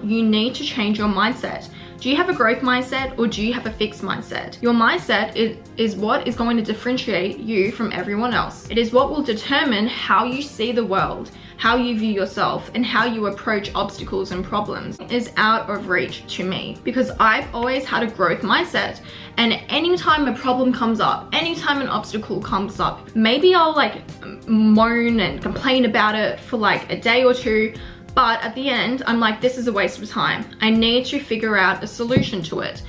you need to change your mindset. Do you have a growth mindset or do you have a fixed mindset? Your mindset is what is going to differentiate you from everyone else. It is what will determine how you see the world, how you view yourself, and how you approach obstacles and problems. It is out of reach to me because I've always had a growth mindset, and anytime a problem comes up, anytime an obstacle comes up, maybe I'll like moan and complain about it for like a day or two, but at the end, I'm like, this is a waste of time. I need to figure out a solution to it.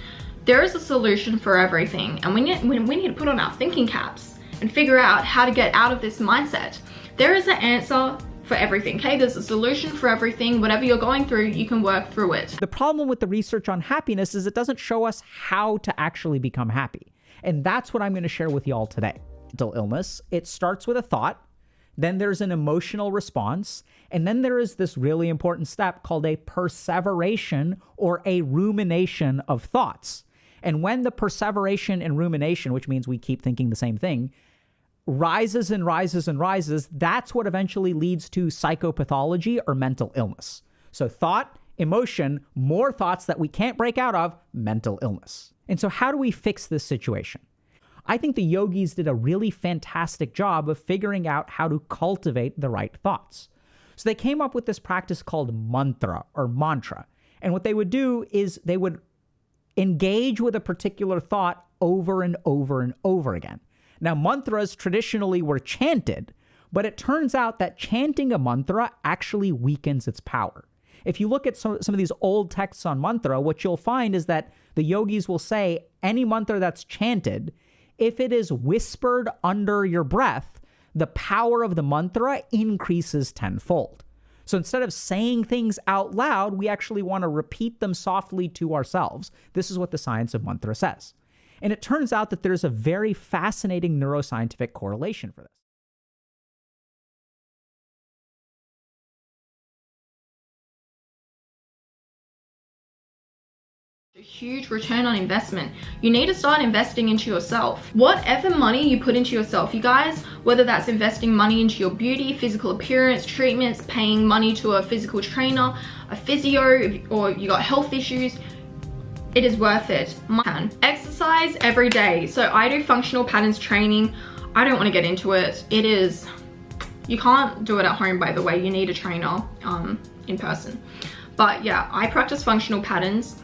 There is a solution for everything, and we need to put on our thinking caps and figure out how to get out of this mindset. There is an answer for everything, okay? There's a solution for everything. Whatever you're going through, you can work through it. The problem with the research on happiness is it doesn't show us how to actually become happy. And that's what I'm going to share with y'all today. Mental illness, it starts with a thought, then there's an emotional response, and then there is this really important step called a perseveration or a rumination of thoughts. And when the perseveration and rumination, which means we keep thinking the same thing, rises and rises and rises, that's what eventually leads to psychopathology or mental illness. So thought, emotion, more thoughts that we can't break out of, mental illness. And so how do we fix this situation? I think the yogis did a really fantastic job of figuring out how to cultivate the right thoughts. So they came up with this practice called mantra or mantra. And what they would do is they would engage with a particular thought over and over and over again. Now, mantras traditionally were chanted, but it turns out that chanting a mantra actually weakens its power. If you look at some of these old texts on mantra, what you'll find is that the yogis will say any mantra that's chanted, if it is whispered under your breath, the power of the mantra increases tenfold. So instead of saying things out loud, we actually want to repeat them softly to ourselves. This is what the science of mantra says. And it turns out that there's a very fascinating neuroscientific correlation for this. A huge return on investment. You need to start investing into yourself. Whatever money you put into yourself, you guys, whether that's investing money into your beauty, physical appearance, treatments, paying money to a physical trainer, a physio, or you got health issues, it is worth it. Exercise every day. So I do functional patterns training. I don't want to get into it. You can't do it at home, by the way. You need a trainer in person. But yeah, I practice functional patterns.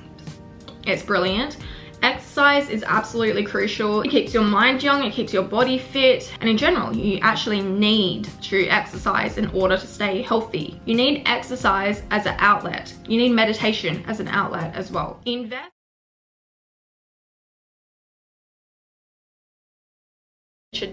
It's brilliant. Exercise is absolutely crucial. It keeps your mind young, it keeps your body fit, and in general, you actually need to exercise in order to stay healthy. You need exercise as an outlet. You need meditation as an outlet as well. Invest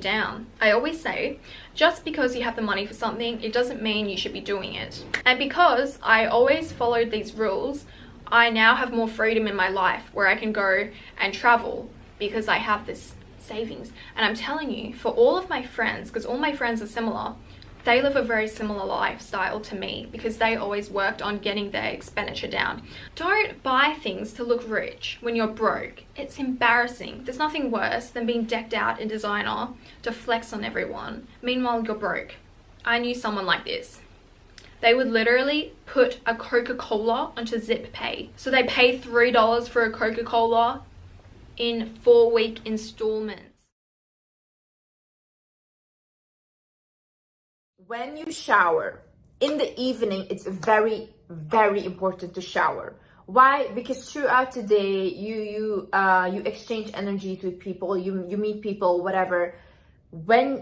down. I always say, just because you have the money for something, it doesn't mean you should be doing it. And because I always followed these rules, I now have more freedom in my life where I can go and travel because I have this savings. And I'm telling you, for all of my friends, because all my friends are similar, they live a very similar lifestyle to me because they always worked on getting their expenditure down. Don't buy things to look rich when you're broke. It's embarrassing. There's nothing worse than being decked out in designer to flex on everyone. Meanwhile, you're broke. I knew someone like this. They would literally put a Coca-Cola onto Zip Pay. So they pay $3 for a Coca-Cola in 4-week installments. When you shower in the evening, it's very, very important to shower. Why? Because throughout the day, you exchange energies with people, you meet people, whatever. When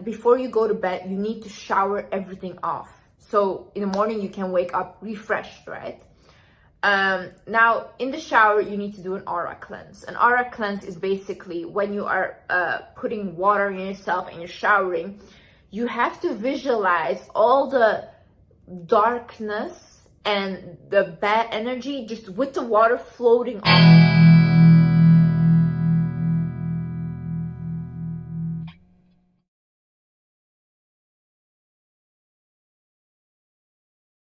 before you go to bed, you need to shower everything off. So in the morning you can wake up refreshed, right? Now in the shower you need to do an aura cleanse. An aura cleanse is basically when you are putting water in yourself and you're showering, you have to visualize all the darkness and the bad energy just with the water floating off